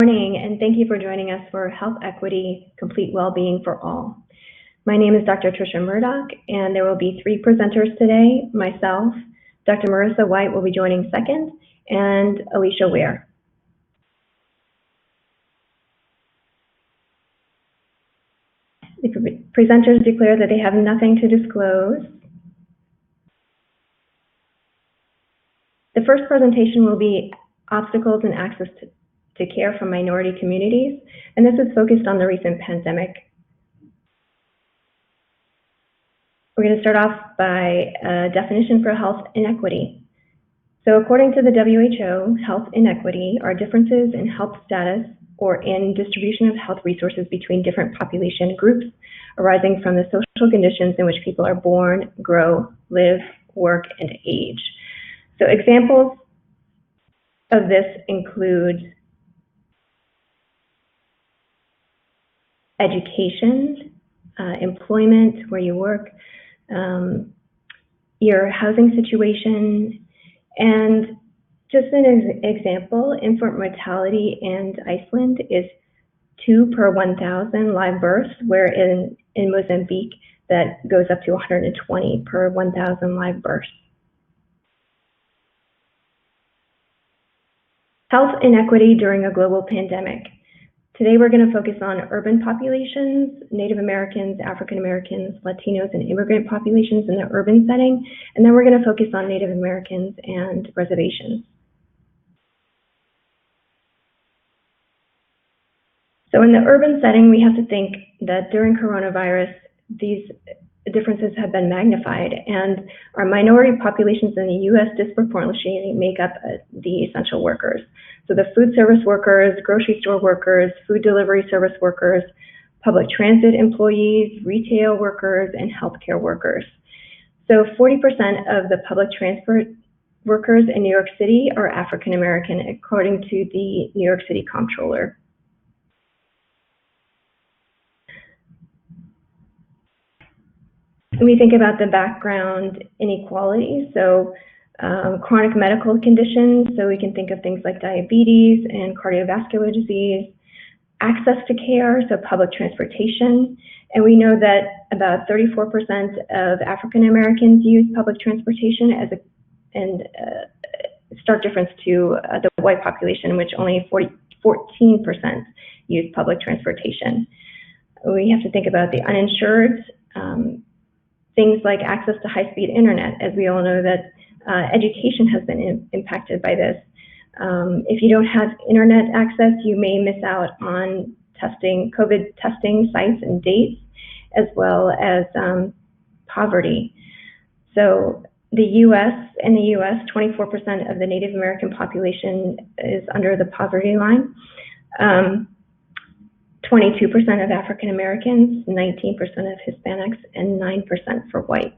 Morning, and thank you for joining us for Health Equity, Complete Wellbeing for All. My name is Dr. Tricia Murdoch, and there will be 3 presenters today. Myself, Dr. Marissa White will be joining second, and Alicia Ware. The presenters declare that they have nothing to disclose. The first presentation will be Obstacles and Access to Care for Minority Communities, and this is focused on the recent pandemic. We're going to start off by a definition for health inequity. So according to the WHO, health inequity are differences in health status or in distribution of health resources between different population groups arising from the social conditions in which people are born, grow, live, work, and age. So examples of this include education, employment, where you work, your housing situation, and just an example, infant mortality in Iceland is 2 per 1,000 live births, where in Mozambique that goes up to 120 per 1,000 live births. Health inequity during a global pandemic. Today we're going to focus on urban populations, Native Americans, African Americans, Latinos, and immigrant populations in the urban setting, and then we're going to focus on Native Americans and reservations. So in the urban setting, we have to think that during coronavirus, these differences have been magnified, and our minority populations in the U.S. disproportionately make up the essential workers. So the food service workers, grocery store workers, food delivery service workers, public transit employees, retail workers, and healthcare workers. So 40% of the public transport workers in New York City are African American, according to the New York City Comptroller. When we think about the background inequality, so chronic medical conditions, so we can think of things like diabetes and cardiovascular disease, access to care, so public transportation, and we know that about 34% of African Americans use public transportation as a stark difference to the white population, which only 14% use public transportation. We have to think about the uninsured, things like access to high-speed internet, as we all know that education has been impacted by this. If you don't have internet access, you may miss out on COVID testing sites and dates, as well as poverty. So in the U.S., 24% of the Native American population is under the poverty line. 22% of African Americans, 19% of Hispanics, and 9% for whites.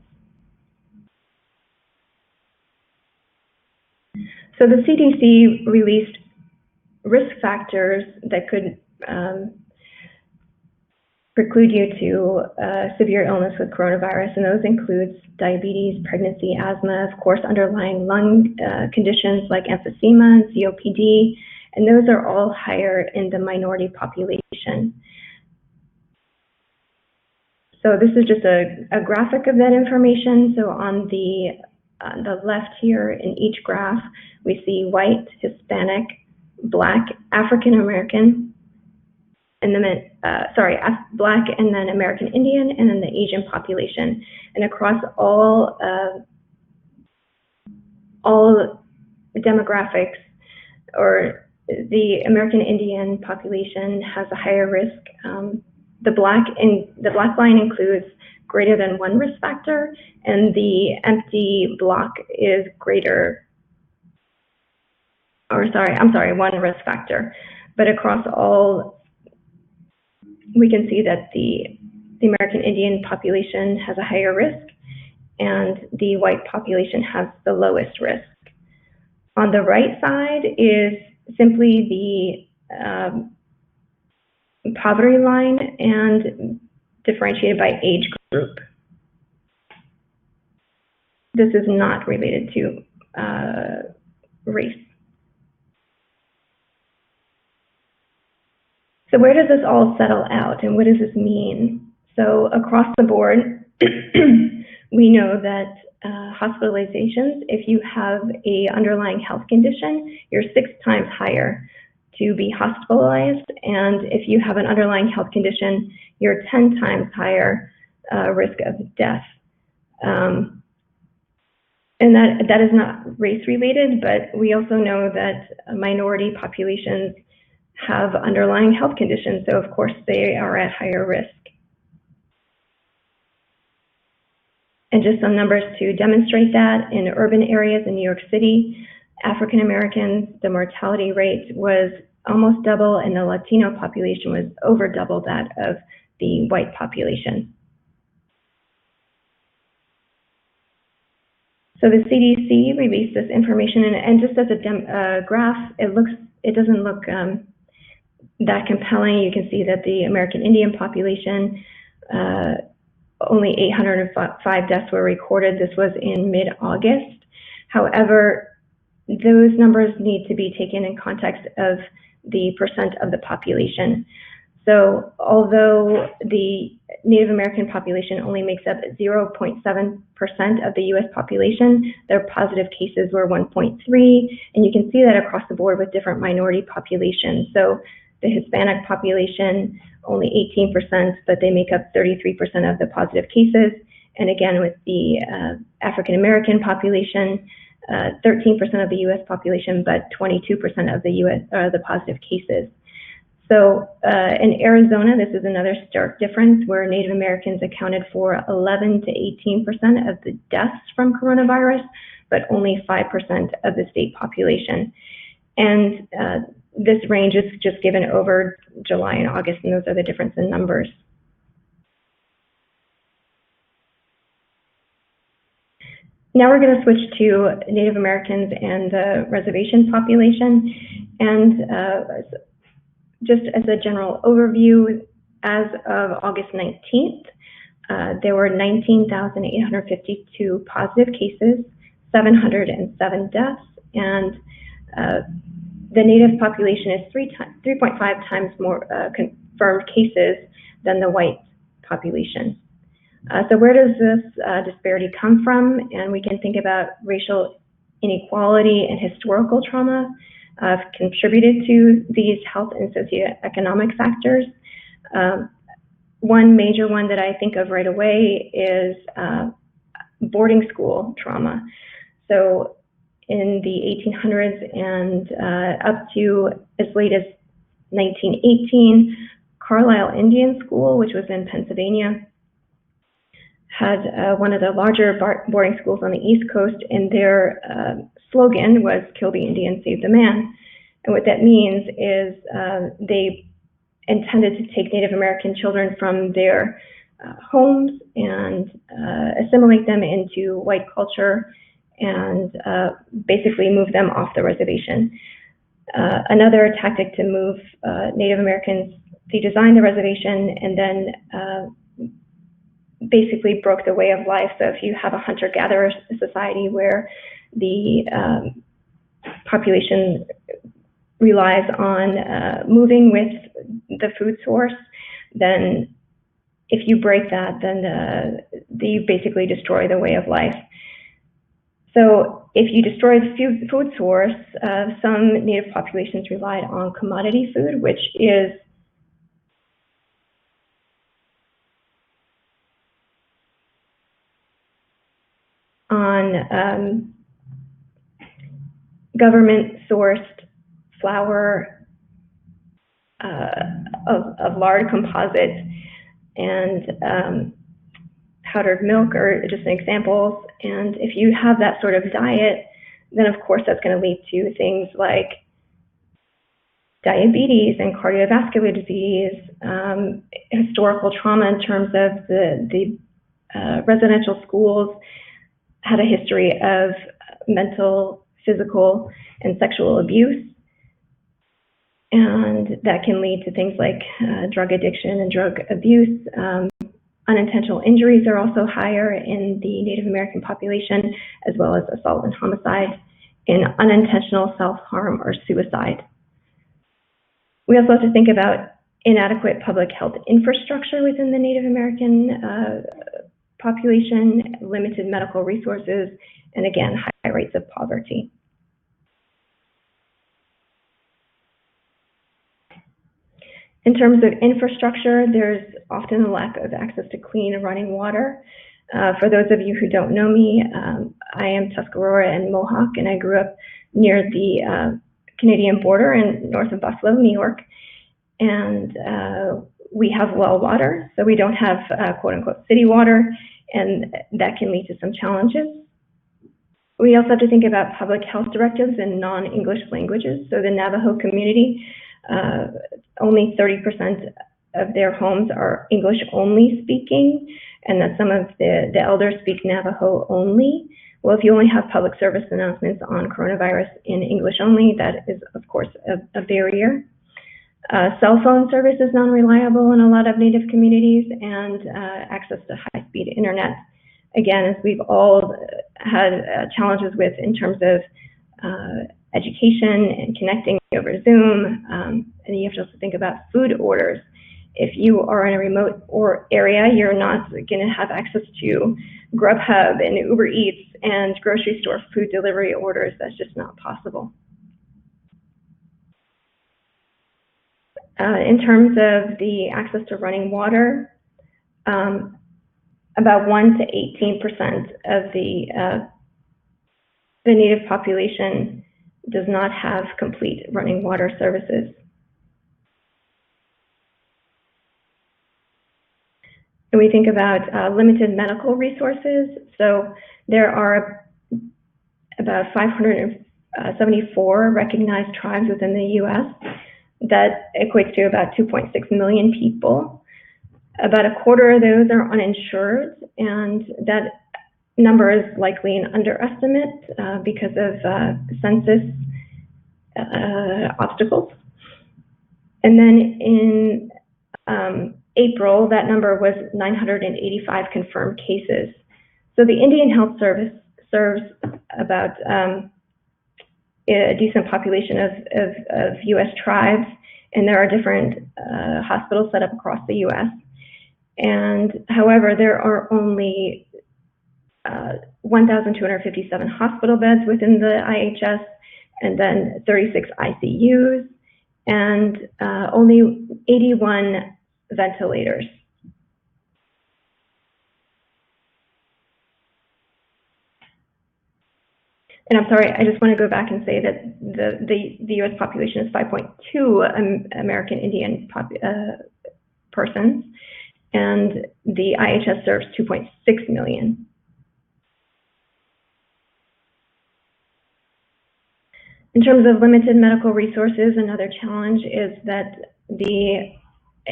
So the CDC released risk factors that could preclude you to severe illness with coronavirus, and those include diabetes, pregnancy, asthma, of course, underlying lung conditions like emphysema and COPD, and those are all higher in the minority population. So this is just a graphic of that information. So on the left here in each graph, we see white, Hispanic, Black, African American, and then Black, and then American Indian, and then the Asian population. And across all demographics, or the American Indian population has a higher risk. The black line includes greater than 1 risk factor, and the empty block is one risk factor. But across all, we can see that the American Indian population has a higher risk, and the white population has the lowest risk. On the right side is simply the poverty line and differentiated by age group. This is not related to race. So where does this all settle out, and what does this mean? So across the board, we know that hospitalizations, if you have an underlying health condition, you're 6 times higher to be hospitalized, and if you have an underlying health condition, you're 10 times higher risk of death. And that is not race related, but we also know that minority populations have underlying health conditions, so of course they are at higher risk. And just some numbers to demonstrate that: in urban areas in New York City, African Americans, the mortality rate was almost double, and the Latino population was over double that of the white population. So the CDC released this information, and just as a graph, it doesn't look that compelling. You can see that the American Indian population, only 805 deaths were recorded. This was in mid-August. However, those numbers need to be taken in context of the percent of the population. So although the Native American population only makes up 0.7% of the US population, their positive cases were 1.3, and you can see that across the board with different minority populations. So the Hispanic population, only 18%, but they make up 33% of the positive cases. And again, with the African American population, 13% of the US population, but 22% of the positive cases. So in Arizona, this is another stark difference where Native Americans accounted for 11 to 18% of the deaths from coronavirus, but only 5% of the state population. And this range is just given over July and August, and those are the difference in numbers. Now we're going to switch to Native Americans and the reservation population. And just as a general overview, as of August 19th, there were 19,852 positive cases, 707 deaths, and the Native population is 3.5 times more confirmed cases than the white population. So where does this disparity come from? And we can think about racial inequality and historical trauma contributed to these health and socioeconomic factors. One major one that I think of right away is boarding school trauma. So in the 1800s and up to as late as 1918, Carlisle Indian School, which was in Pennsylvania, had one of the larger boarding schools on the East Coast, and their slogan was "Kill the Indian, Save the Man." And what that means is they intended to take Native American children from their homes and assimilate them into white culture and basically move them off the reservation. Another tactic to move Native Americans, they designed the reservation and then basically broke the way of life. So if you have a hunter-gatherer society where the population relies on moving with the food source, then if you break that, then you basically destroy the way of life. So if you destroy the food source, some Native populations relied on commodity food, which is on government-sourced flour of lard composite and powdered milk are just examples. And if you have that sort of diet, then of course that's going to lead to things like diabetes and cardiovascular disease, historical trauma in terms of the residential schools had a history of mental, physical, and sexual abuse. And that can lead to things like drug addiction and drug abuse. Unintentional injuries are also higher in the Native American population, as well as assault and homicide, and unintentional self-harm or suicide. We also have to think about inadequate public health infrastructure within the Native American population, limited medical resources, and again, high rates of poverty. In terms of infrastructure, there's often a lack of access to clean and running water. For those of you who don't know me, I am Tuscarora and Mohawk, and I grew up near the Canadian border in north of Buffalo, New York. And we have well water, so we don't have quote-unquote city water, and that can lead to some challenges. We also have to think about public health directives in non-English languages. So the Navajo community, only 30% of their homes are English only speaking, and that some of the elders speak Navajo only. Well, if you only have public service announcements on coronavirus in English only, that is, of course, a barrier. Cell phone service is non-reliable in a lot of Native communities, and access to high-speed internet, again, as we've all had challenges with in terms of education and connecting over Zoom, and you have to also think about food orders. If you are in a remote area, you're not going to have access to Grubhub and Uber Eats and grocery store food delivery orders. That's just not possible. In terms of the access to running water, about 1 to 18% of the Native population does not have complete running water services. And we think about limited medical resources. So there are about 574 recognized tribes within the U.S. That equates to about 2.6 million people. About a quarter of those are uninsured, and that number is likely an underestimate because of census obstacles. And then in April, that number was 985 confirmed cases. So the Indian Health Service serves about a decent population of U.S. tribes, and there are different hospitals set up across the U.S. And however, there are only 1,257 hospital beds within the IHS, and then 36 ICUs, and only 81 ventilators. And I'm sorry, I just want to go back and say that the U.S. population is 5.2 American Indian persons, and the IHS serves 2.6 million. In terms of limited medical resources, another challenge is that the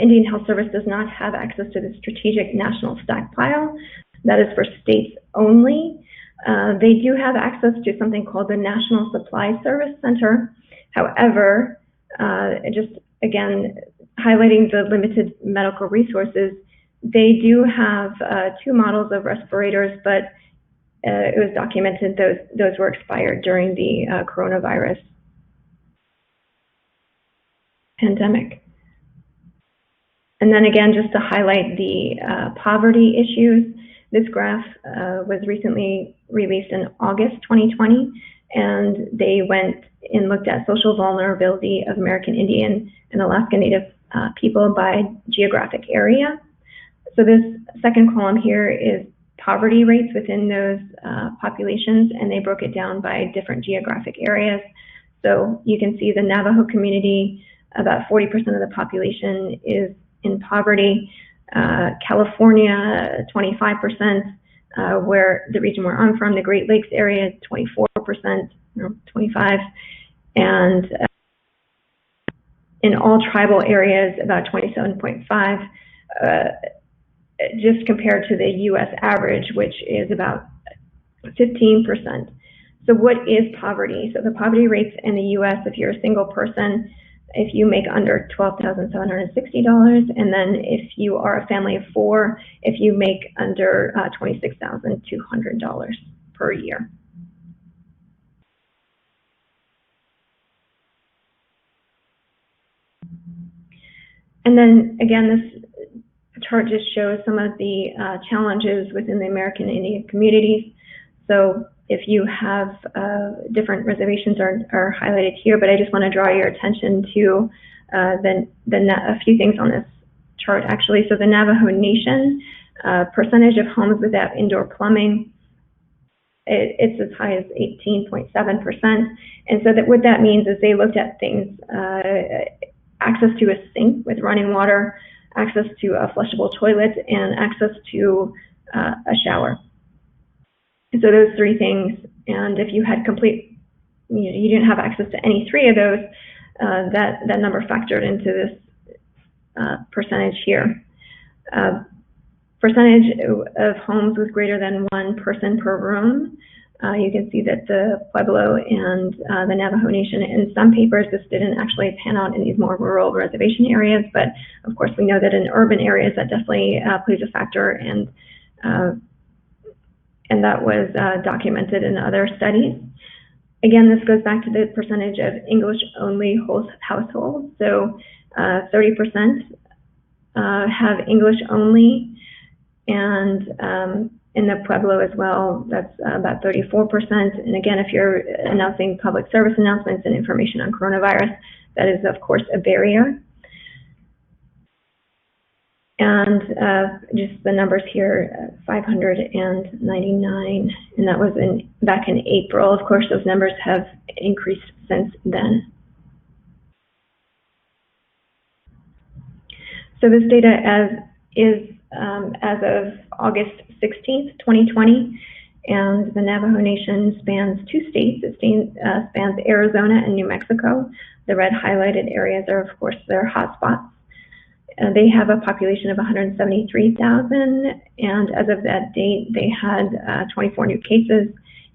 Indian Health Service does not have access to the strategic national stockpile. That is for states only. They do have access to something called the National Supply Service Center. However, just again, highlighting the limited medical resources, they do have 2 models of respirators, but it was documented those were expired during the coronavirus pandemic. And then again, just to highlight the poverty issues, this graph was recently released in August 2020, and they went and looked at social vulnerability of American Indian and Alaska Native people by geographic area. So this second column here is poverty rates within those populations, and they broke it down by different geographic areas. So you can see the Navajo community, about 40% of the population is in poverty. California, 25%, where the region where I'm from, the Great Lakes area, 24%, 25%, and in all tribal areas, about 27.5%, just compared to the U.S. average, which is about 15%. So what is poverty? So the poverty rates in the U.S., if you're a single person, if you make under $12,760, and then if you are a family of 4, if you make under $26,200 per year. And then again, this chart just shows some of the challenges within the American Indian communities. So if you have different reservations are highlighted here, but I just want to draw your attention to a few things on this chart actually. So the Navajo Nation, percentage of homes without indoor plumbing, it's as high as 18.7%. And so what that means is they looked at things, access to a sink with running water, access to a flushable toilet, and access to a shower. And so those three things, and if you had you didn't have access to any three of those, that number factored into this percentage here. Percentage of homes with greater than one person per room. You can see that the Pueblo and the Navajo Nation, in some papers, this didn't actually pan out in these more rural reservation areas, but of course we know that in urban areas that definitely plays a factor, and that was documented in other studies. Again, this goes back to the percentage of English-only households. So 30% have English-only, and in the Pueblo as well, that's about 34%. And again, if you're announcing public service announcements and information on coronavirus, that is, of course, a barrier. And just the numbers here, 599, and that was back in April. Of course, those numbers have increased since then. So this data as of August 16th, 2020, and the Navajo Nation spans 2 states. It spans Arizona and New Mexico. The red highlighted areas are, of course, their hotspots. They have a population of 173,000, and as of that date, they had 24 new cases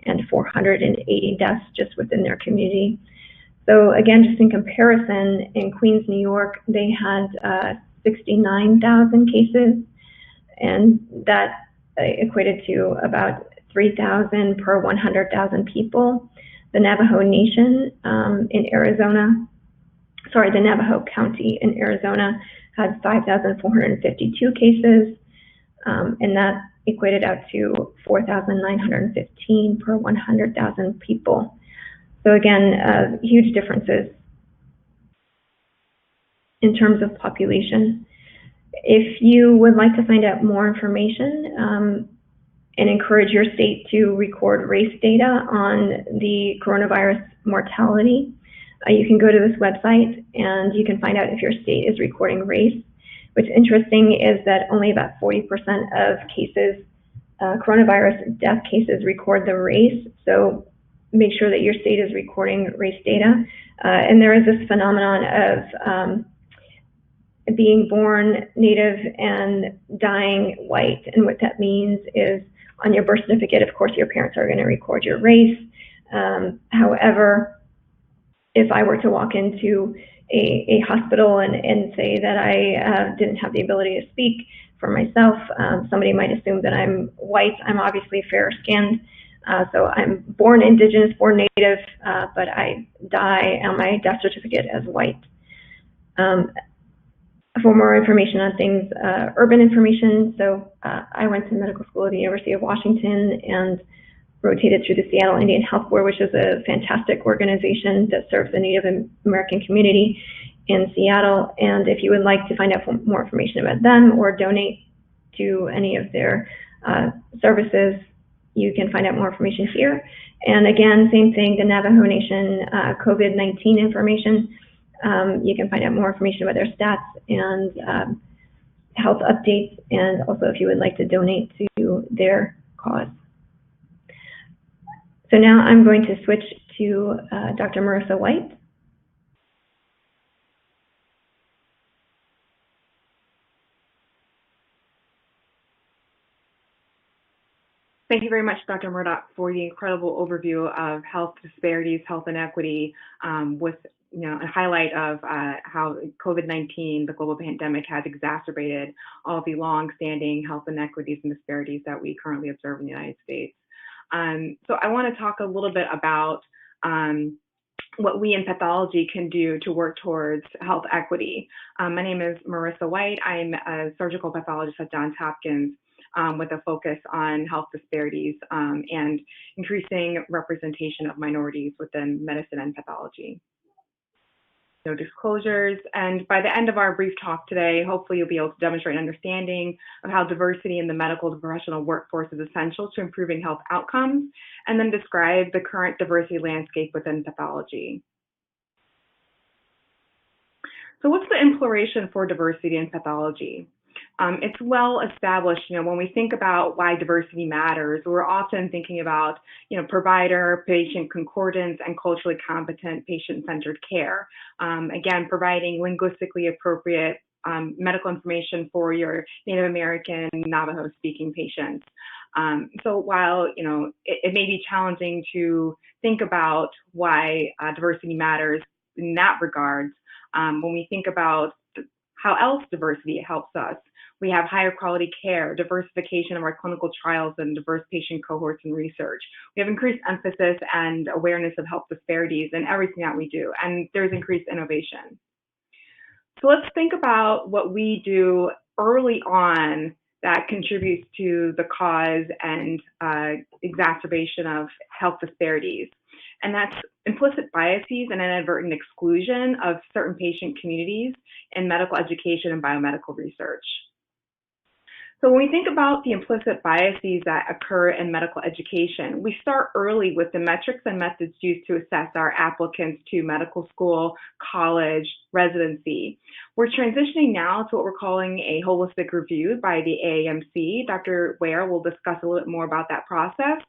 and 480 deaths just within their community. So again, just in comparison, in Queens, New York, they had 69,000 cases, and that equated to about 3,000 per 100,000 people. The Navajo Nation in Arizona, the Navajo County in Arizona had 5,452 cases, and that equated out to 4,915 per 100,000 people. So again, huge differences in terms of population. If you would like to find out more information and encourage your state to record race data on the coronavirus mortality, you can go to this website and you can find out if your state is recording race. What's interesting is that only about 40% of cases, coronavirus death cases, record the race. So make sure that your state is recording race data. And there is this phenomenon of being born Native and dying white. And what that means is on your birth certificate, of course, your parents are going to record your race. However, if I were to walk into a hospital and say that I didn't have the ability to speak for myself, somebody might assume that I'm white. I'm obviously fair-skinned. So I'm born Indigenous, born Native, but I die on my death certificate as white. For more information on things, urban information, so I went to medical school at the University of Washington and rotated through the Seattle Indian Health Board, which is a fantastic organization that serves the Native American community in Seattle. And if you would like to find out more information about them or donate to any of their services, you can find out more information here. And again, same thing, the Navajo Nation COVID-19 information. You can find out more information about their stats and health updates, and also if you would like to donate to their cause. So now I'm going to switch to Dr. Marissa White. Thank you very much, Dr. Murdoch, for the incredible overview of health disparities, health inequity, with a highlight of how COVID-19, the global pandemic, has exacerbated all of the long-standing health inequities and disparities that we currently observe in the United States. So I want to talk a little bit about what we in pathology can do to work towards health equity. My name is Marissa White. I'm a surgical pathologist at Johns Hopkins with a focus on health disparities and increasing representation of minorities within medicine and pathology. No disclosures, and by the end of our brief talk today, hopefully you'll be able to demonstrate an understanding of how diversity in the medical professional workforce is essential to improving health outcomes, and then describe the current diversity landscape within pathology. So what's the imploration for diversity in pathology? It's well established, when we think about why diversity matters, we're often thinking about, provider, patient concordance, and culturally competent patient-centered care. Again, providing linguistically appropriate medical information for your Native American, Navajo-speaking patients. So while, it may be challenging to think about why diversity matters in that regard, when we think about how else diversity helps us, we have higher quality care, diversification of our clinical trials, and diverse patient cohorts and research. We have increased emphasis and awareness of health disparities in everything that we do, and there's increased innovation. So let's think about what we do early on that contributes to the cause and exacerbation of health disparities. And that's implicit biases and inadvertent exclusion of certain patient communities in medical education and biomedical research. So when we think about the implicit biases that occur in medical education, we start early with the metrics and methods used to assess our applicants to medical school, college, residency. We're transitioning now to what we're calling a holistic review by the AAMC. Dr. Ware will discuss a little bit more about that process.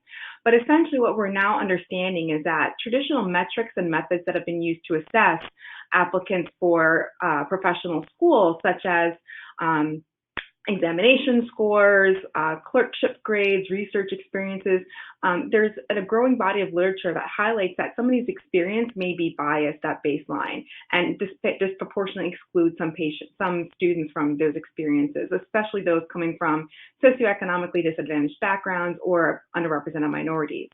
But essentially what we're now understanding is that traditional metrics and methods that have been used to assess applicants for professional schools, such as examination scores, clerkship grades, research experiences, there's a growing body of literature that highlights that some of these experiences may be biased at baseline and disproportionately exclude some students from those experiences, especially those coming from socioeconomically disadvantaged backgrounds or underrepresented minorities.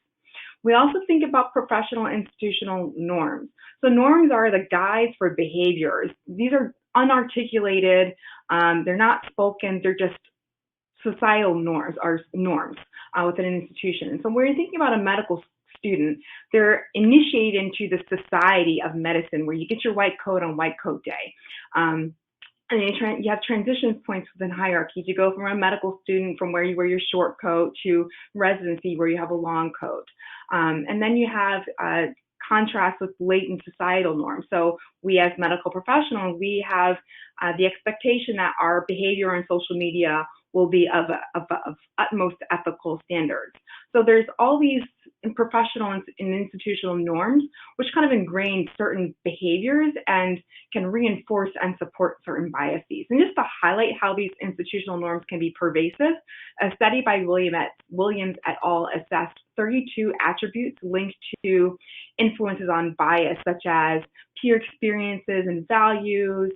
We also think about professional institutional norms. So norms are the guides for behaviors. These are unarticulated, they're not spoken, they're just societal norms, within an institution. And so when you're thinking about a medical student, they're initiated into the society of medicine where you get your white coat on white coat day. And you have transition points within hierarchies. You go from a medical student from where you wear your short coat to residency where you have a long coat. And then you have contrast with latent societal norms. So we as medical professionals, we have the expectation that our behavior on social media will be of utmost ethical standards. So there's all these professional and institutional norms which kind of ingrain certain behaviors and can reinforce and support certain biases. And just to highlight how these institutional norms can be pervasive, a study by Williams et al. Assessed 32 attributes linked to influences on bias, such as peer experiences and values,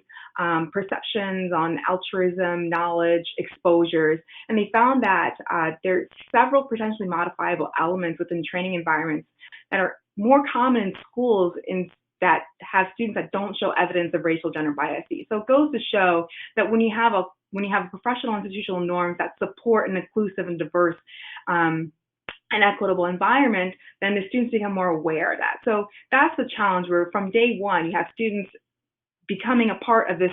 perceptions on altruism, knowledge, exposures, and they found that there are several potentially modifiable elements within training environments that are more common in schools that have students that don't show evidence of racial gender biases. So it goes to show that when you have professional institutional norms that support an inclusive and diverse an equitable environment, then the students become more aware of that. So that's the challenge where from day one, you have students becoming a part of this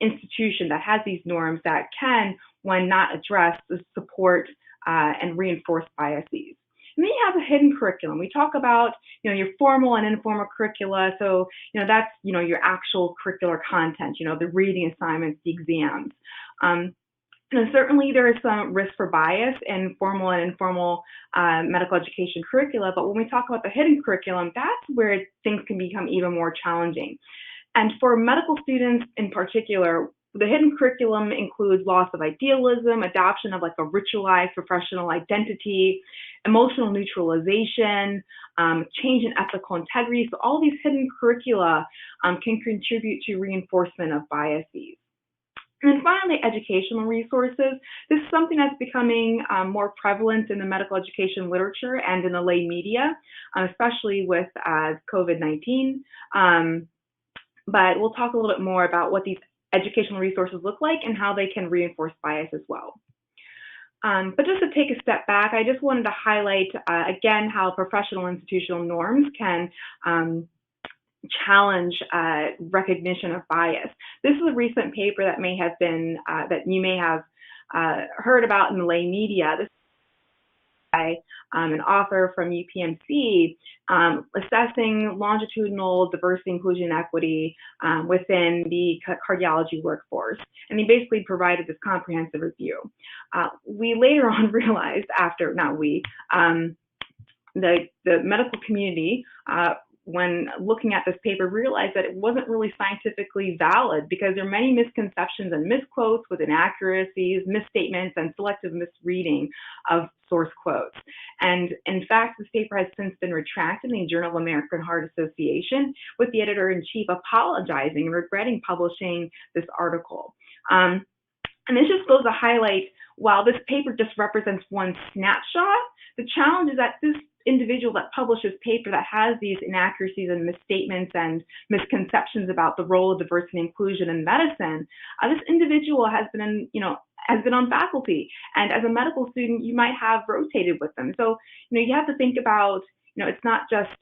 institution that has these norms that can, when not addressed, support and reinforce biases. And then you have a hidden curriculum. We talk about, your formal and informal curricula. So, that's, your actual curricular content, the reading assignments, the exams. Certainly there is some risk for bias in formal and informal medical education curricula, but when we talk about the hidden curriculum, that's where things can become even more challenging. And for medical students in particular, the hidden curriculum includes loss of idealism, adoption of like a ritualized professional identity, emotional neutralization, change in ethical integrity. So all these hidden curricula can contribute to reinforcement of biases. And then finally, educational resources. This is something that's becoming more prevalent in the medical education literature and in the lay media, especially with COVID-19. But we'll talk a little bit more about what these educational resources look like and how they can reinforce bias as well. But just to take a step back, I just wanted to highlight, again, how professional institutional norms can challenge recognition of bias. This is a recent paper that may have been, that you may have heard about in the lay media. This is by an author from UPMC assessing longitudinal diversity, inclusion, and equity within the cardiology workforce. And he basically provided this comprehensive review. We later on realized after, not we, the medical community, when looking at this paper, realized that it wasn't really scientifically valid because there are many misconceptions and misquotes with inaccuracies, misstatements, and selective misreading of source quotes. And in fact, this paper has since been retracted in the Journal of American Heart Association, with the editor-in-chief apologizing and regretting publishing this article. And this just goes to highlight, while this paper just represents one snapshot, the challenge is that this individual that publishes paper that has these inaccuracies and misstatements and misconceptions about the role of diversity and inclusion in medicine, this individual has been has been on faculty, and as a medical student, you might have rotated with them. So, you have to think about, it's not just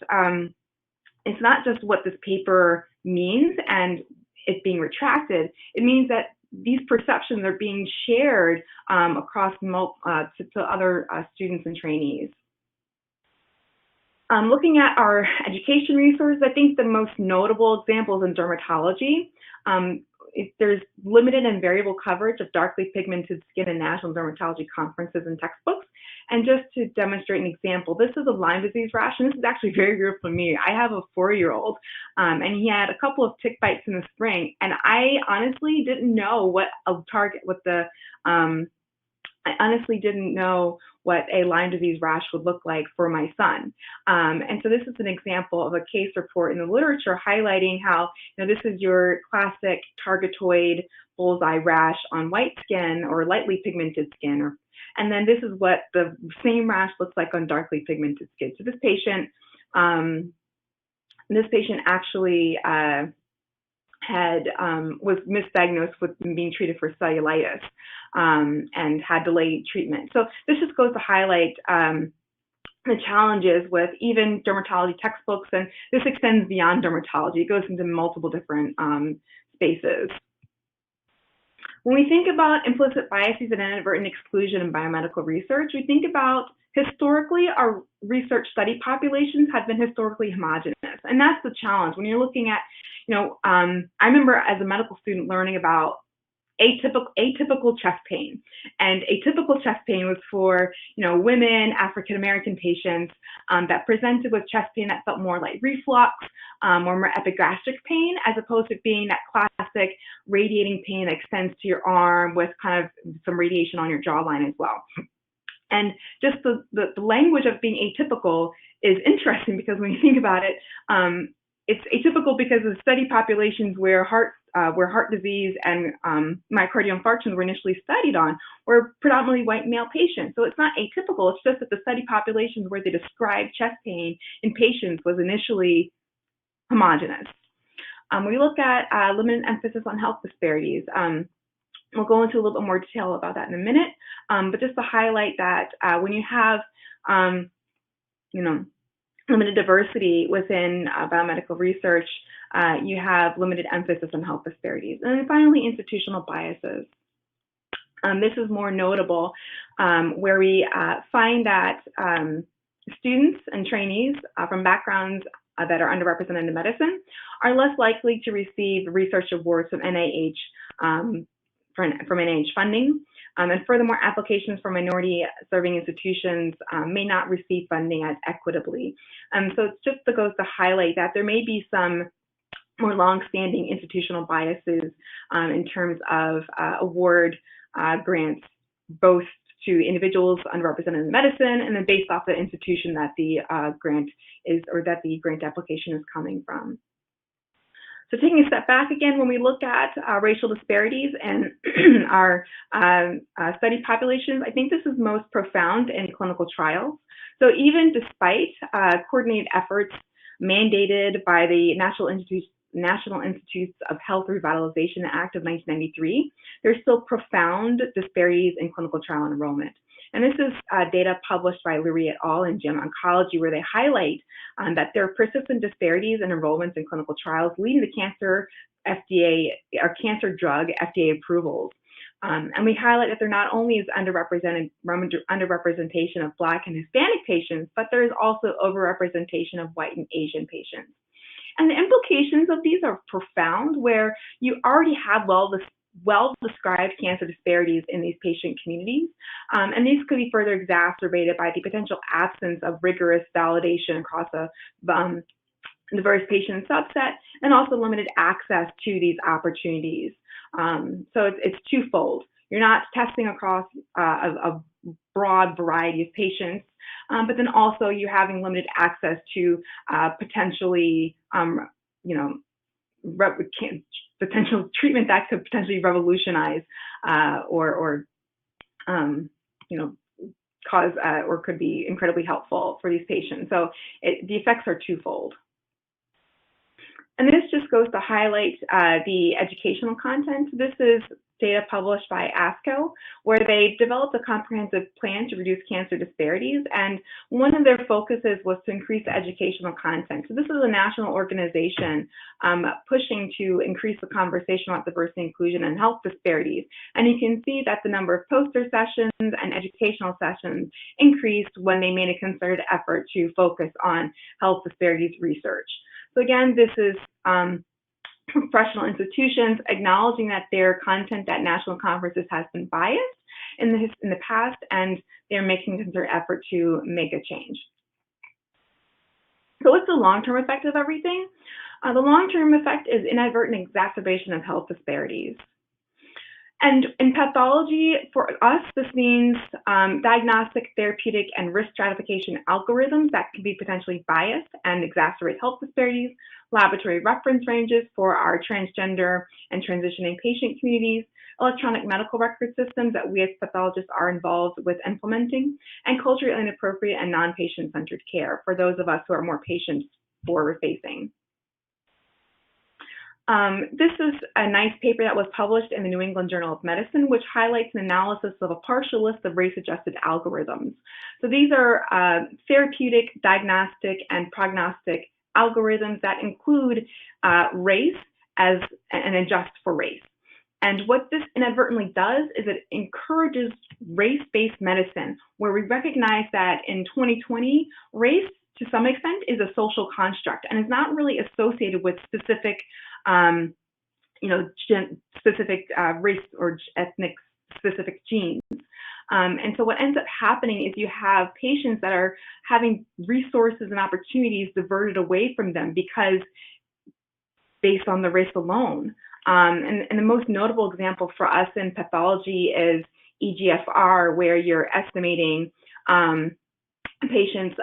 what this paper means and it being retracted. It means that these perceptions are being shared across to other students and trainees. Looking at our education resources, I think the most notable example is in dermatology. There's limited and variable coverage of darkly pigmented skin in national dermatology conferences and textbooks. And just to demonstrate an example, this is a Lyme disease rash, and this is actually very real for me. I have a 4-year-old, and he had a couple of tick bites in the spring, and I honestly didn't know what a Lyme disease rash would look like for my son. And so this is an example of a case report in the literature highlighting how, this is your classic targetoid bullseye rash on white skin or lightly pigmented skin. And then this is what the same rash looks like on darkly pigmented skin. So this patient actually was misdiagnosed with being treated for cellulitis and had delayed treatment. So this just goes to highlight the challenges with even dermatology textbooks, and this extends beyond dermatology. It goes into multiple different spaces. When we think about implicit biases and inadvertent exclusion in biomedical research, we think about historically, our research study populations have been historically homogeneous, and that's the challenge. When you're looking at, I remember as a medical student learning about atypical chest pain, and atypical chest pain was for, women, African-American patients that presented with chest pain that felt more like reflux or more epigastric pain, as opposed to being that classic radiating pain that extends to your arm with kind of some radiation on your jawline as well. And just the language of being atypical is interesting because when you think about it, it's atypical because the study populations where heart disease and myocardial infarctions were initially studied on were predominantly white male patients. So it's not atypical, it's just that the study populations where they described chest pain in patients was initially homogeneous. We look at limited emphasis on health disparities. We'll go into a little bit more detail about that in a minute, but just to highlight that when you have, limited diversity within biomedical research, you have limited emphasis on health disparities. And then finally, institutional biases. This is more notable, where we find that students and trainees from backgrounds that are underrepresented in medicine are less likely to receive research awards from NIH, from NIH funding. And furthermore, applications for minority-serving institutions may not receive funding as equitably. So it's just goes to highlight that there may be some more long-standing institutional biases in terms of award grants, both to individuals underrepresented in medicine, and then based off the institution that the grant is, or that the grant application is coming from. So taking a step back again, when we look at racial disparities and our study populations, I think this is most profound in clinical trials. So even despite coordinated efforts mandated by the National Institutes of Health Revitalization Act of 1993, there's still profound disparities in clinical trial enrollment. And this is data published by Lurie et al. In JAMA Oncology, where they highlight that there are persistent disparities in enrollments in clinical trials leading to cancer drug FDA approvals. And we highlight that there not only is underrepresentation of Black and Hispanic patients, but there is also overrepresentation of White and Asian patients. And the implications of these are profound, where you already have well-described cancer disparities in these patient communities. And these could be further exacerbated by the potential absence of rigorous validation across a diverse patient subset, and also limited access to these opportunities. So it's twofold. You're not testing across a broad variety of patients, but then also you're having limited access to potentially, potential treatment that could potentially revolutionize or cause or could be incredibly helpful for these patients. So the effects are twofold. And this just goes to highlight the educational content. This is data published by ASCO, where they developed a comprehensive plan to reduce cancer disparities. And one of their focuses was to increase the educational content. So this is a national organization pushing to increase the conversation about diversity, inclusion, and health disparities. And you can see that the number of poster sessions and educational sessions increased when they made a concerted effort to focus on health disparities research. So again, this is professional institutions acknowledging that their content at national conferences has been biased in the past, and they're making a concerted effort to make a change. So what's the long-term effect of everything? The long-term effect is inadvertent exacerbation of health disparities. And in pathology, for us, this means diagnostic, therapeutic, and risk stratification algorithms that can be potentially biased and exacerbate health disparities, laboratory reference ranges for our transgender and transitioning patient communities, electronic medical record systems that we as pathologists are involved with implementing, and culturally inappropriate and non-patient-centered care for those of us who are more patient-forward-facing. This is a nice paper that was published in the New England Journal of Medicine, which highlights an analysis of a partial list of race-adjusted algorithms. So these are therapeutic, diagnostic, and prognostic algorithms that include race and adjust for race. And what this inadvertently does is it encourages race-based medicine, where we recognize that in 2020, race to some extent is a social construct and is not really associated with specific specific race or ethnic specific genes. And so what ends up happening is you have patients that are having resources and opportunities diverted away from them because based on the race alone. And the most notable example for us in pathology is EGFR, where you're estimating patients'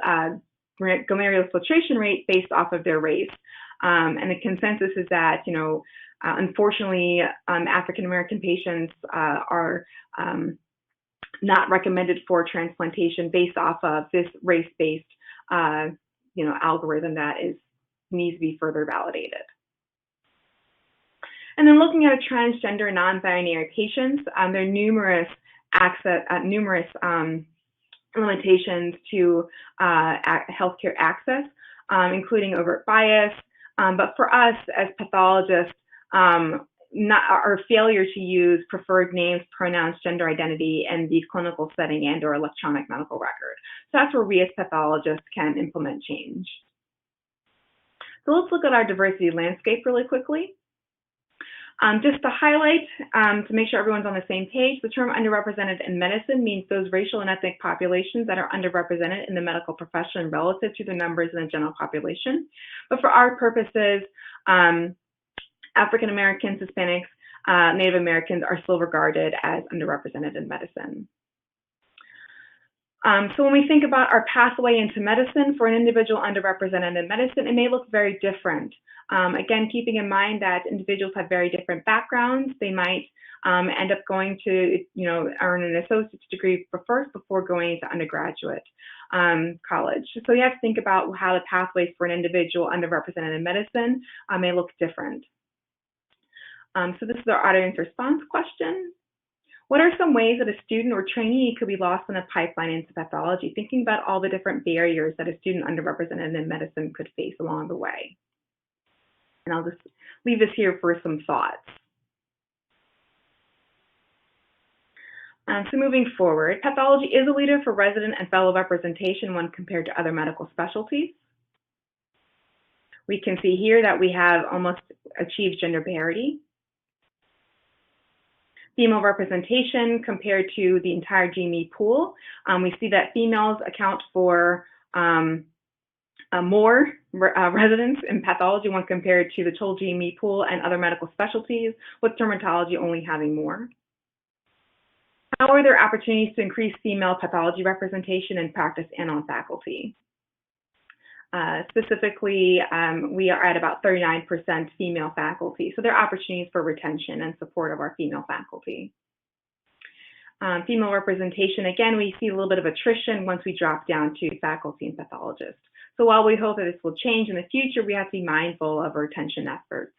glomerular filtration rate based off of their race. And the consensus is that, unfortunately, African-American patients are not recommended for transplantation based off of this race-based, algorithm that needs to be further validated. And then looking at a transgender non-binary patients, there are numerous limitations to healthcare access, including overt bias. But for us as pathologists, our failure to use preferred names, pronouns, gender identity in the clinical setting and or electronic medical record. So that's where we as pathologists can implement change. So let's look at our diversity landscape really quickly. Just to highlight, to make sure everyone's on the same page, the term underrepresented in medicine means those racial and ethnic populations that are underrepresented in the medical profession relative to the numbers in the general population. But for our purposes, African Americans, Hispanics, Native Americans are still regarded as underrepresented in medicine. So when we think about our pathway into medicine for an individual underrepresented in medicine, it may look very different. Again, keeping in mind that individuals have very different backgrounds. They might end up going to, earn an associate's degree first before going to undergraduate college. So you have to think about how the pathways for an individual underrepresented in medicine may look different. So this is our audience response question. What are some ways that a student or trainee could be lost in a pipeline into pathology? Thinking about all the different barriers that a student underrepresented in medicine could face along the way. And I'll just leave this here for some thoughts. So moving forward, pathology is a leader for resident and fellow representation when compared to other medical specialties. We can see here that we have almost achieved gender parity. Female representation compared to the entire GME pool. We see that females account for more residents in pathology when compared to the total GME pool and other medical specialties, with dermatology only having more. How are there opportunities to increase female pathology representation in practice and on faculty? Specifically, we are at about 39% female faculty, so there are opportunities for retention and support of our female faculty. Female representation, again, we see a little bit of attrition once we drop down to faculty and pathologists. So while we hope that this will change in the future, we have to be mindful of our retention efforts.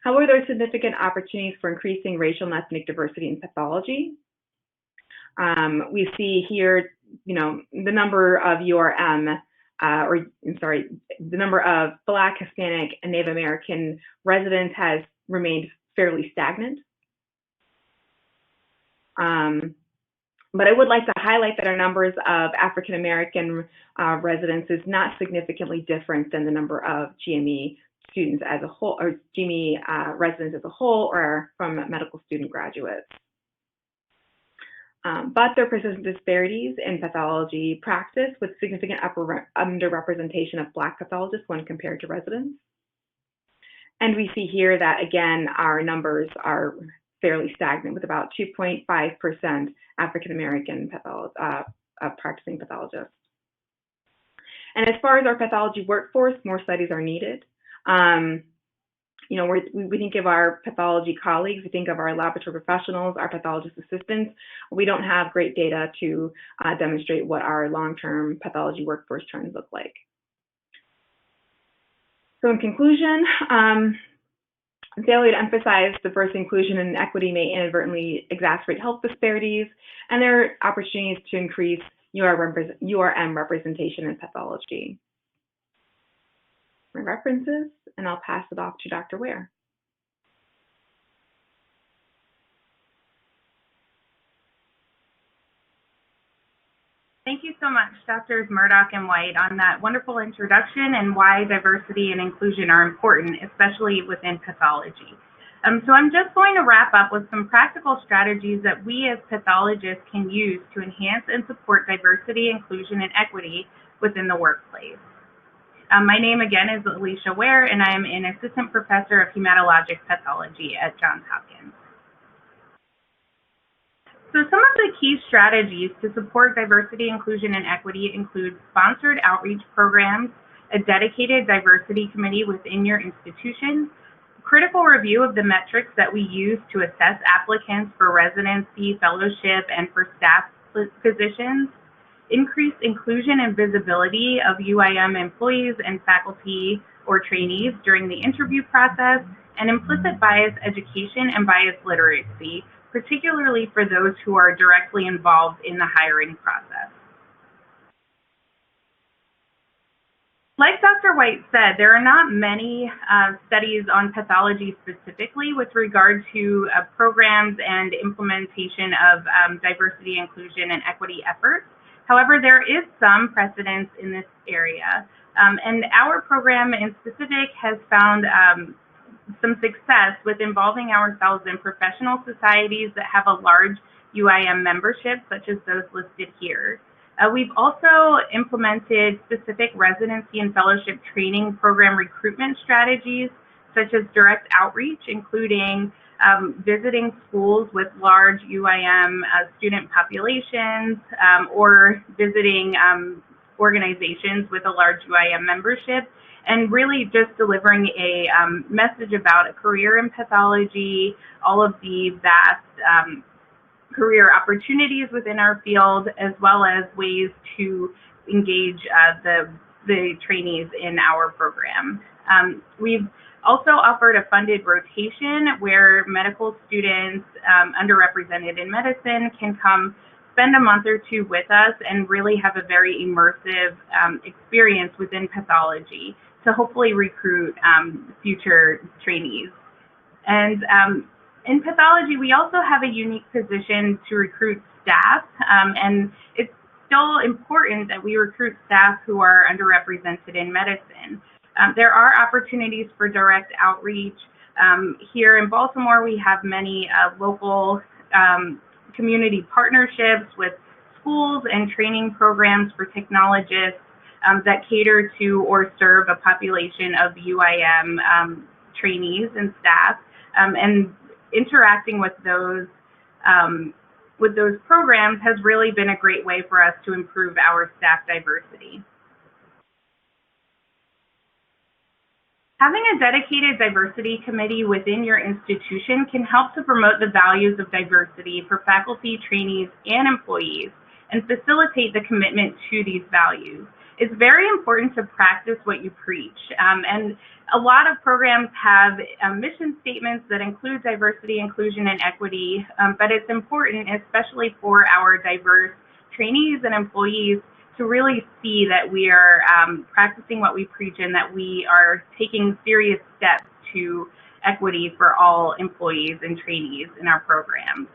However, there are significant opportunities for increasing racial and ethnic diversity in pathology. We see here, the number of URM, the number of Black, Hispanic, and Native American residents has remained fairly stagnant. But I would like to highlight that our numbers of African American residents is not significantly different than the number of GME students as a whole, or GME residents as a whole, or from medical student graduates. But there persist disparities in pathology practice with significant underrepresentation of Black pathologists when compared to residents. And we see here that, again, our numbers are fairly stagnant with about 2.5% African American practicing pathologists. And as far as our pathology workforce, more studies are needed. We think of our pathology colleagues, we think of our laboratory professionals, our pathologist assistants. We don't have great data to demonstrate what our long-term pathology workforce trends look like. So in conclusion, failure to emphasize diversity, inclusion, and equity may inadvertently exacerbate health disparities, and there are opportunities to increase URM representation in pathology. My references, and I'll pass it off to Dr. Ware. Thank you so much, Drs. Murdoch and White, on that wonderful introduction and why diversity and inclusion are important, especially within pathology. So I'm just going to wrap up with some practical strategies that we as pathologists can use to enhance and support diversity, inclusion, and equity within the workplace. My name again is Alicia Ware, and I am an assistant professor of hematologic pathology at Johns Hopkins. So some of the key strategies to support diversity, inclusion, and equity include sponsored outreach programs, a dedicated diversity committee within your institution, critical review of the metrics that we use to assess applicants for residency, fellowship, and for staff positions, increased inclusion and visibility of UIM employees and faculty or trainees during the interview process, and implicit bias education and bias literacy, particularly for those who are directly involved in the hiring process. Like Dr. White said, there are not many studies on pathology specifically with regard to programs and implementation of diversity, inclusion, and equity efforts. However, there is some precedence in this area, and our program in specific has found some success with involving ourselves in professional societies that have a large UIM membership, such as those listed here. We've also implemented specific residency and fellowship training program recruitment strategies, such as direct outreach, including visiting schools with large UIM student populations, or visiting organizations with a large UIM membership, and really just delivering a message about a career in pathology, all of the vast career opportunities within our field, as well as ways to engage the trainees in our program. We've also offered a funded rotation where medical students underrepresented in medicine can come spend a month or two with us and really have a very immersive experience within pathology to hopefully recruit future trainees. And in pathology, we also have a unique position to recruit staff, and it's still important that we recruit staff who are underrepresented in medicine. There are opportunities for direct outreach. Here in Baltimore, we have many local community partnerships with schools and training programs for technologists that cater to or serve a population of UIM trainees and staff. And interacting with those programs has really been a great way for us to improve our staff diversity. Having a dedicated diversity committee within your institution can help to promote the values of diversity for faculty, trainees, and employees, and facilitate the commitment to these values. It's very important to practice what you preach, and a lot of programs have mission statements that include diversity, inclusion, and equity, but it's important, especially for our diverse trainees and employees, to really see that we are practicing what we preach and that we are taking serious steps to equity for all employees and trainees in our programs.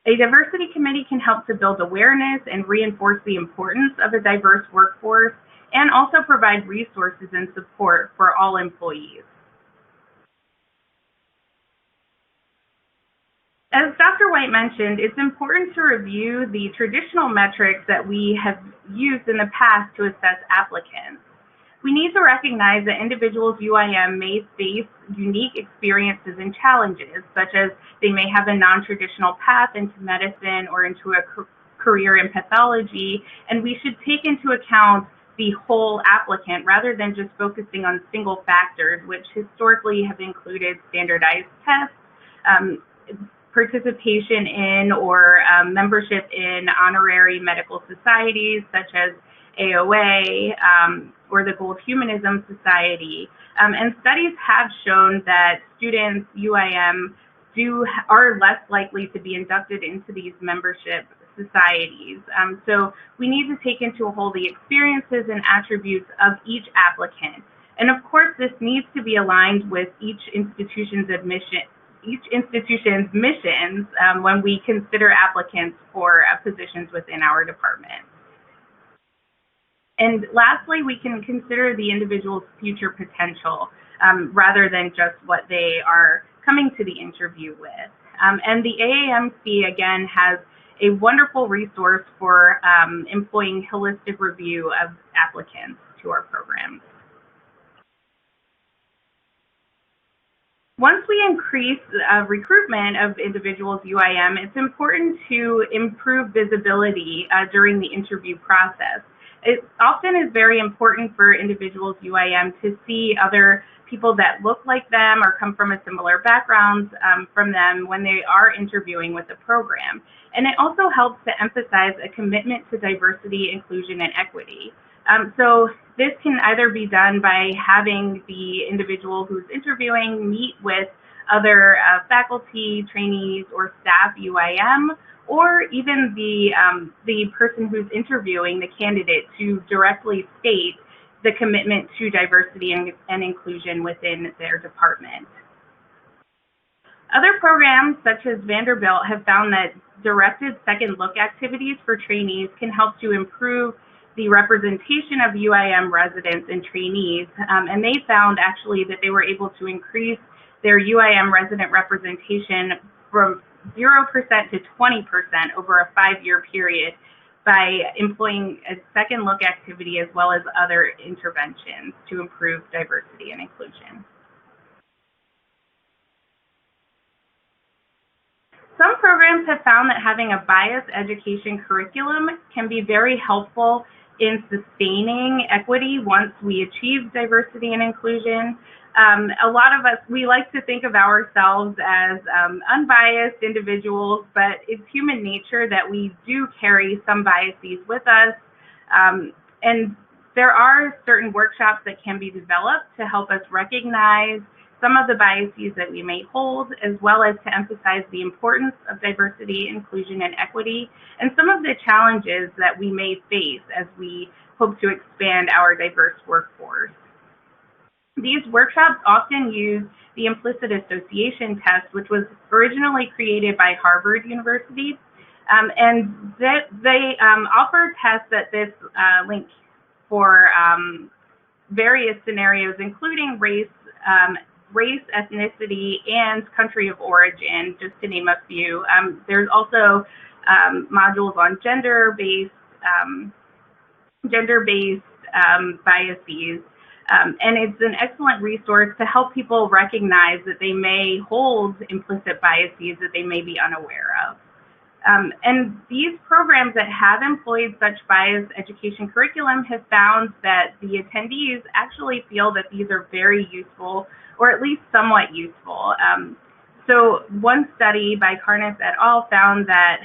A diversity committee can help to build awareness and reinforce the importance of a diverse workforce, and also provide resources and support for all employees. As Dr. White mentioned, it's important to review the traditional metrics that we have used in the past to assess applicants. We need to recognize that individuals UIM may face unique experiences and challenges, such as they may have a non-traditional path into medicine or into a career in pathology, and we should take into account the whole applicant rather than just focusing on single factors, which historically have included standardized tests, participation in or membership in honorary medical societies such as AOA or the Gold Humanism Society. And studies have shown that students UIM are less likely to be inducted into these membership societies. So we need to take into whole the experiences and attributes of each applicant. And of course, this needs to be aligned with each institution's missions when we consider applicants for positions within our department. And lastly, we can consider the individual's future potential rather than just what they are coming to the interview with. And the AAMC, again, has a wonderful resource for employing holistic review of applicants to our programs. Once we increase recruitment of individuals UIM, it's important to improve visibility during the interview process. It often is very important for individuals UIM to see other people that look like them or come from a similar background from them when they are interviewing with the program. And it also helps to emphasize a commitment to diversity, inclusion, and equity. So this can either be done by having the individual who's interviewing meet with other faculty, trainees, or staff UIM, or even the person who's interviewing the candidate to directly state the commitment to diversity and inclusion within their department. Other programs, such as Vanderbilt, have found that directed second look activities for trainees can help to improve the representation of UIM residents and trainees, and they found actually that they were able to increase their UIM resident representation from 0% to 20% over a 5-year period by employing a second look activity as well as other interventions to improve diversity and inclusion. Some programs have found that having a bias education curriculum can be very helpful in sustaining equity once we achieve diversity and inclusion. A lot of us, we like to think of ourselves as unbiased individuals, but it's human nature that we do carry some biases with us. And there are certain workshops that can be developed to help us recognize some of the biases that we may hold, as well as to emphasize the importance of diversity, inclusion, and equity, and some of the challenges that we may face as we hope to expand our diverse workforce. These workshops often use the implicit association test, which was originally created by Harvard University, and they offer tests at this link for various scenarios, including race, ethnicity, and country of origin, just to name a few. There's also modules on gender-based biases, and it's an excellent resource to help people recognize that they may hold implicit biases that they may be unaware of. And these programs that have employed such bias education curriculum have found that the attendees actually feel that these are very useful, or at least somewhat useful. So one study by Carnes et al. Found that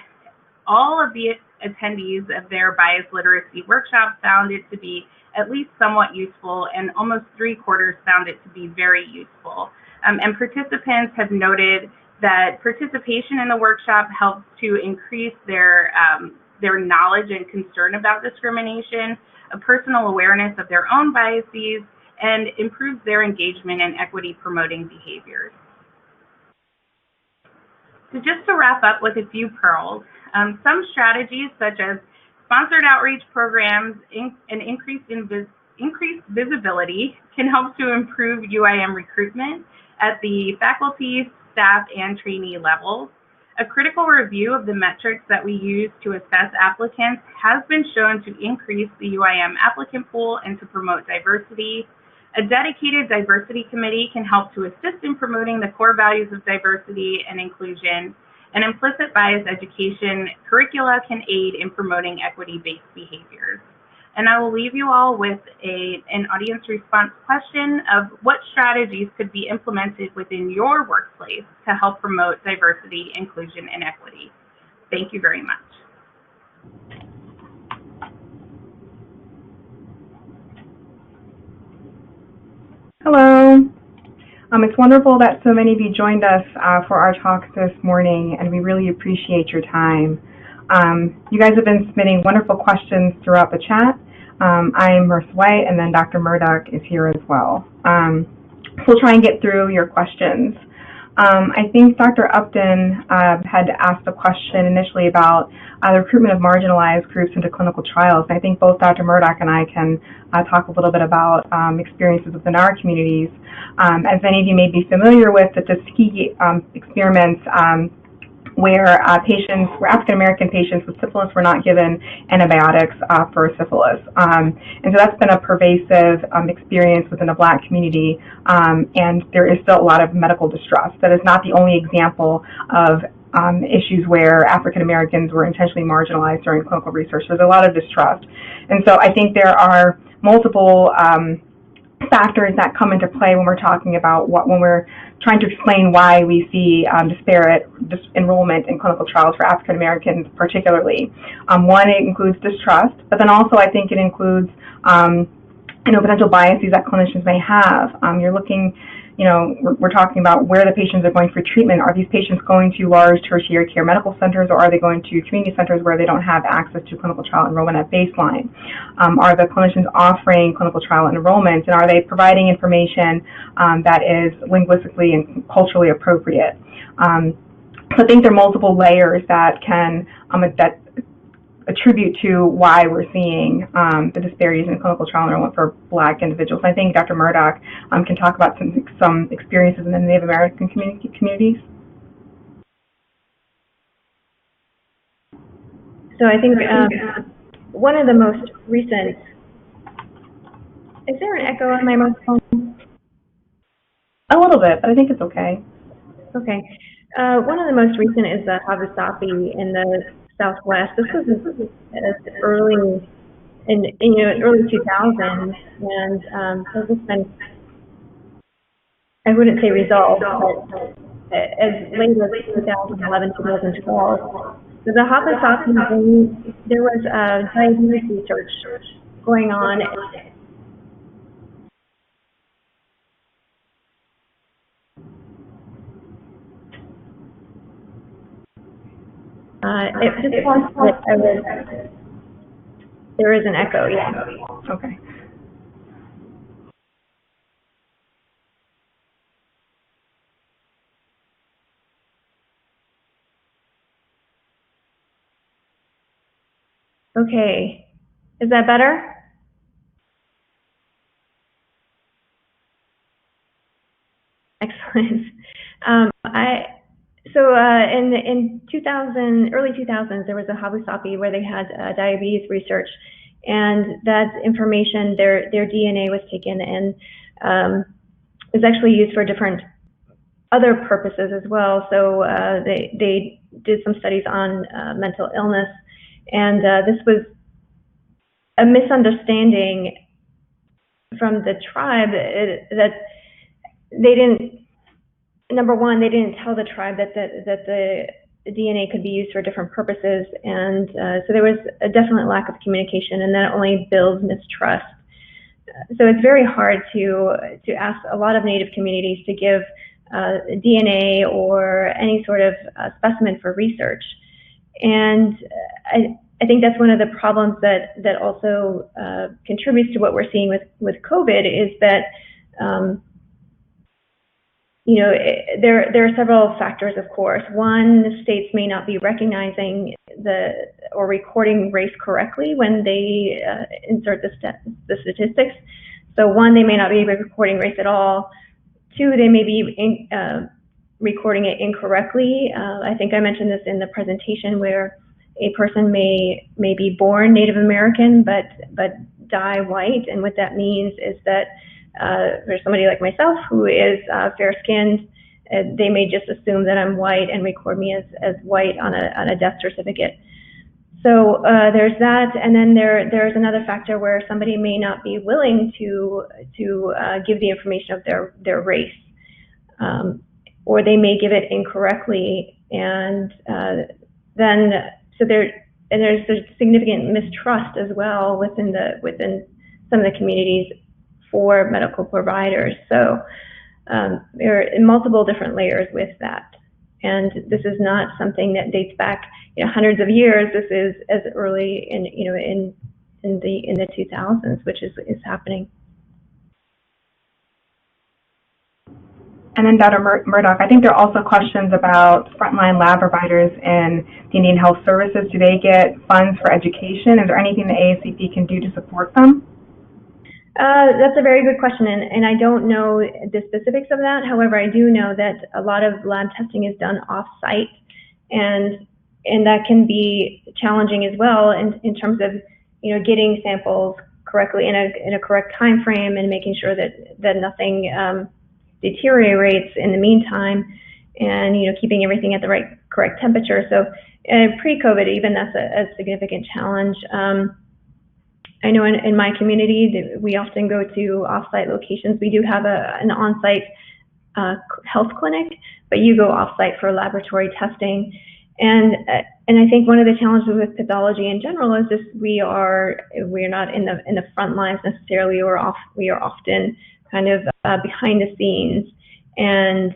all of the attendees of their bias literacy workshop found it to be at least somewhat useful, and almost 3/4 found it to be very useful. And participants have noted that participation in the workshop helps to increase their knowledge and concern about discrimination, a personal awareness of their own biases, and improves their engagement in equity-promoting behaviors. So just to wrap up with a few pearls, some strategies such as sponsored outreach programs and increased visibility can help to improve UIM recruitment at the faculty, staff, and trainee levels. A critical review of the metrics that we use to assess applicants has been shown to increase the UIM applicant pool and to promote diversity. A dedicated diversity committee can help to assist in promoting the core values of diversity and inclusion. And implicit bias education curricula can aid in promoting equity-based behaviors. And I will leave you all with an audience response question of what strategies could be implemented within your workplace to help promote diversity, inclusion, and equity. Thank you very much. Hello. It's wonderful that so many of you joined us for our talks this morning, and we really appreciate your time. You guys have been submitting wonderful questions throughout the chat. I'm Merce White, and then Dr. Murdoch is here as well. So we'll try and get through your questions. I think Dr. Upton had asked a question initially about the recruitment of marginalized groups into clinical trials. And I think both Dr. Murdoch and I can talk a little bit about experiences within our communities. As many of you may be familiar with, the Tuskegee experiments where African-American patients with syphilis were not given antibiotics for syphilis. And so that's been a pervasive experience within the Black community, and there is still a lot of medical distrust. That is not the only example of issues where African-Americans were intentionally marginalized during clinical research. There's a lot of distrust. And so I think there are multiple factors that come into play when we're talking about when we're trying to explain why we see disparate enrollment in clinical trials for African Americans particularly. One, it includes distrust, but then also I think it includes potential biases that clinicians may have. You're looking, we're talking about where the patients are going for treatment. Are these patients going to large tertiary care medical centers, or are they going to community centers where they don't have access to clinical trial enrollment at baseline? Are the clinicians offering clinical trial enrollment, and are they providing information that is linguistically and culturally appropriate? So I think there are multiple layers that can attribute to why we're seeing the disparities in clinical trial enrollment for Black individuals. I think Dr. Murdoch can talk about some experiences in the Native American communities. So I think one of the most recent, is there an echo on my microphone? A little bit, but I think it's okay. Okay. One of the most recent is the Hawasapi in the Southwest. This was early in early 2000s, and so it's been, I wouldn't say resolved, but as late as 2011, 2012. So the Hawasapi, there was diabetes research going on. There is an echo, yeah. Okay. Okay, is that better? Excellent. In 2000, early 2000s, there was a Hawasapi where they had diabetes research, and that information, their DNA was taken and was actually used for different other purposes as well. So they did some studies on mental illness, and this was a misunderstanding from the tribe that they didn't. Number one, they didn't tell the tribe that the DNA could be used for different purposes, and so there was a definite lack of communication, and that only builds mistrust. So it's very hard to ask a lot of Native communities to give DNA or any sort of specimen for research, and I think that's one of the problems that also contributes to what we're seeing with COVID is that. There are several factors, of course. One, the states may not be recognizing or recording race correctly when they insert the statistics. So one, they may not be recording race at all. Two, they may be recording it incorrectly. I think I mentioned this in the presentation where a person may be born Native American but die white, and what that means is that for somebody like myself who is fair-skinned, they may just assume that I'm white and record me as white on a death certificate. So there's that, and then there's another factor where somebody may not be willing to give the information of their race, or they may give it incorrectly, and there's a significant mistrust as well within some of the communities for medical providers. So there are multiple different layers with that. And this is not something that dates back hundreds of years. This is as early in the 2000s, which is happening. And then Dr. Murdoch, I think there are also questions about frontline lab providers in the Indian Health Services. Do they get funds for education? Is there anything the AACP can do to support them? That's a very good question, and I don't know the specifics of that. However, I do know that a lot of lab testing is done off-site, and that can be challenging as well in terms of getting samples correctly in a correct time frame and making sure that nothing deteriorates in the meantime, and keeping everything at the correct temperature. So pre-COVID, even that's a significant challenge. I know in my community that we often go to off-site locations. We do have an on-site health clinic, but you go off-site for laboratory testing. And I think one of the challenges with pathology in general is just we're not in the front lines necessarily, we are often kind of behind the scenes, and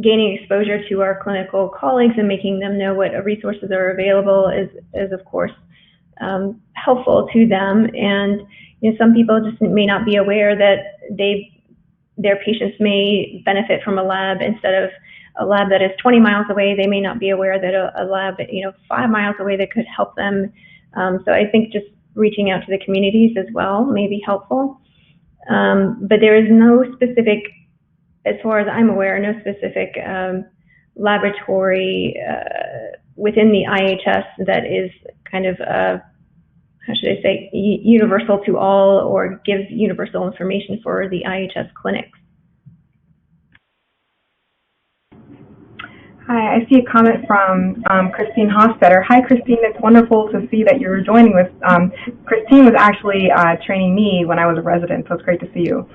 gaining exposure to our clinical colleagues and making them know what resources are available is of course helpful to them. And some people just may not be aware that their patients may benefit from a lab instead of a lab that is 20 miles away. They may not be aware that a lab 5 miles away that could help them. So I think just reaching out to the communities as well may be helpful. But there is no specific, as far as I'm aware, no specific laboratory within the IHS that is kind of, how should I say, universal to all or gives universal information for the IHS clinics. Hi, I see a comment from Christine Hofstetter. Hi, Christine. It's wonderful to see that you're joining us. Christine was actually training me when I was a resident, so it's great to see you.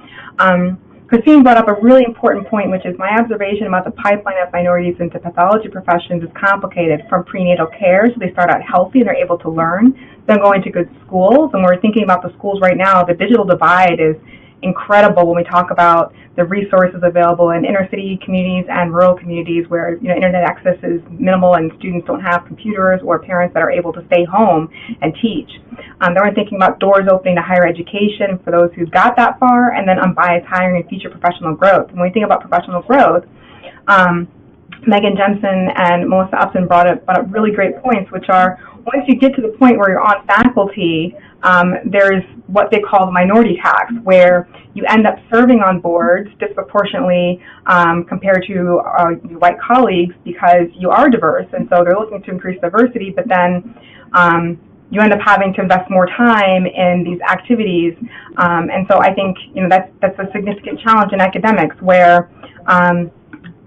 Christine brought up a really important point, which is my observation about the pipeline of minorities into pathology professions is complicated from prenatal care, so they start out healthy and they're able to learn, then going to good schools. And we're thinking about the schools right now, the digital divide is incredible when we talk about the resources available in inner city communities and rural communities where internet access is minimal and students don't have computers or parents that are able to stay home and teach. Then we're thinking about doors opening to higher education for those who've got that far, and then unbiased hiring and future professional growth. When we think about professional growth, Megan Jensen and Melissa Upson brought up really great points, which are once you get to the point where you're on faculty, there's what they call the minority tax, where you end up serving on boards disproportionately compared to your white colleagues because you are diverse, and so they're looking to increase diversity, but then you end up having to invest more time in these activities, and so I think that's a significant challenge in academics where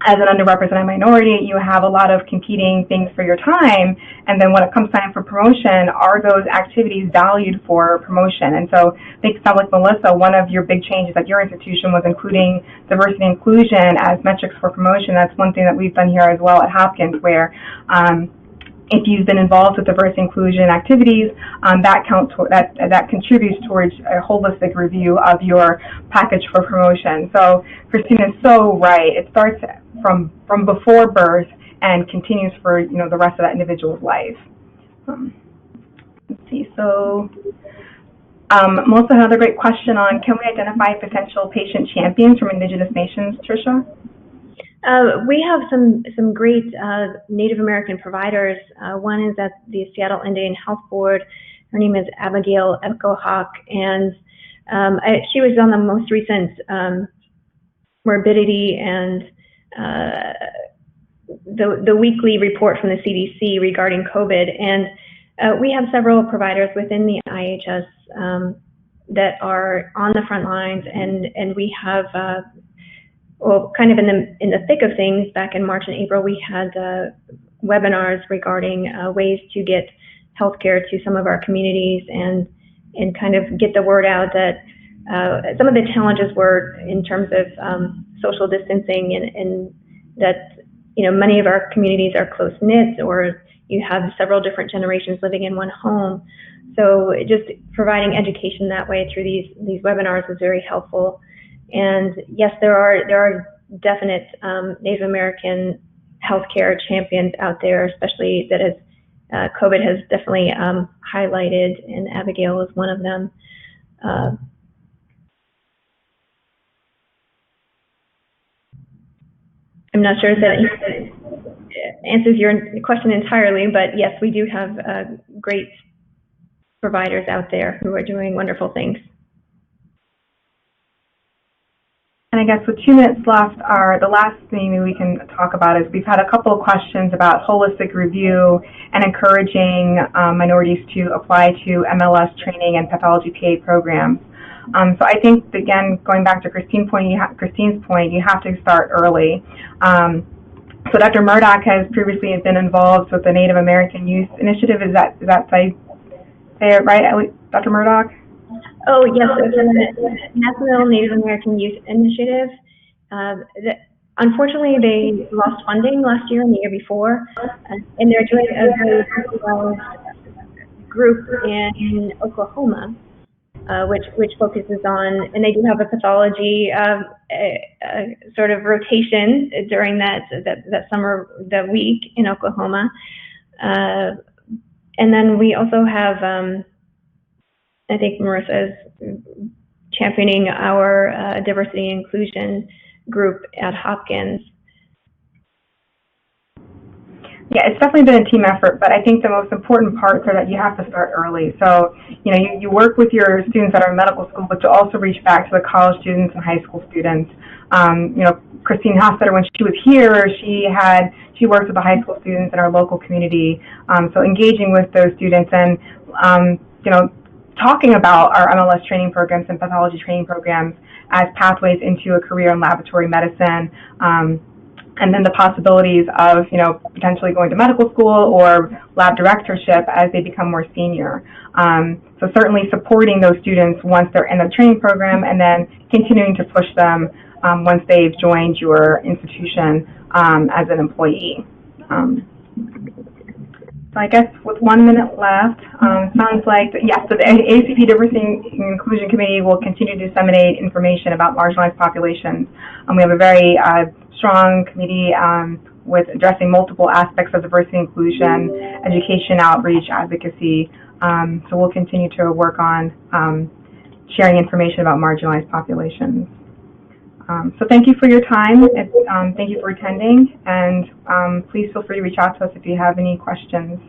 as an underrepresented minority, you have a lot of competing things for your time, and then when it comes time for promotion, are those activities valued for promotion? And so I think it sounds like, Melissa, one of your big changes at your institution was including diversity and inclusion as metrics for promotion. That's one thing that we've done here as well at Hopkins, where if you've been involved with diversity inclusion activities, that contributes towards a holistic review of your package for promotion. So Christina is so right. It starts from before birth and continues for the rest of that individual's life. Let's see. So Melissa, another great question on can we identify potential patient champions from Indigenous nations, Tricia? We have some great Native American providers. One is at the Seattle Indian Health Board. Her name is Abigail Echohawk, and she was on the most recent morbidity and the weekly report from the CDC regarding COVID. And we have several providers within the IHS that are on the front lines, and we have kind of in the thick of things, back in March and April, we had webinars regarding ways to get healthcare to some of our communities and kind of get the word out that some of the challenges were in terms of social distancing and that many of our communities are close knit, or you have several different generations living in one home. So just providing education that way through these webinars was very helpful. And yes, there are definite Native American healthcare champions out there, especially that has COVID has definitely highlighted, and Abigail is one of them. I'm not sure if that answers your question entirely, but yes, we do have great providers out there who are doing wonderful things. And I guess with 2 minutes left, the last thing we can talk about is we've had a couple of questions about holistic review and encouraging minorities to apply to MLS training and pathology PA programs. So I think, again, going back to Christine's point, you have to start early. So Dr. Murdoch has previously been involved with the Native American Youth Initiative. Is that say it right, Dr. Murdoch? Oh, yes, it's a National Native American Youth Initiative. Unfortunately, they lost funding last year and the year before, and they're doing a very well group in Oklahoma, which focuses on, and they do have a pathology sort of rotation during that summer, that week in Oklahoma. And then we also have, I think Marissa is championing our diversity and inclusion group at Hopkins. Yeah, it's definitely been a team effort, but I think the most important parts are that you have to start early. So, you work with your students that are in medical school, but you also reach back to the college students and high school students. Christine Hofstetter, when she was here, she works with the high school students in our local community. So engaging with those students and, talking about our MLS training programs and pathology training programs as pathways into a career in laboratory medicine, and then the possibilities of, potentially going to medical school or lab directorship as they become more senior. So certainly supporting those students once they're in the training program, and then continuing to push them once they've joined your institution as an employee. So I guess with 1 minute left, sounds like, yes, so the ACP Diversity and Inclusion Committee will continue to disseminate information about marginalized populations. We have a very strong committee with addressing multiple aspects of diversity and inclusion, education, outreach, advocacy. So we'll continue to work on sharing information about marginalized populations. So thank you for your time. Thank you for attending, and please feel free to reach out to us if you have any questions.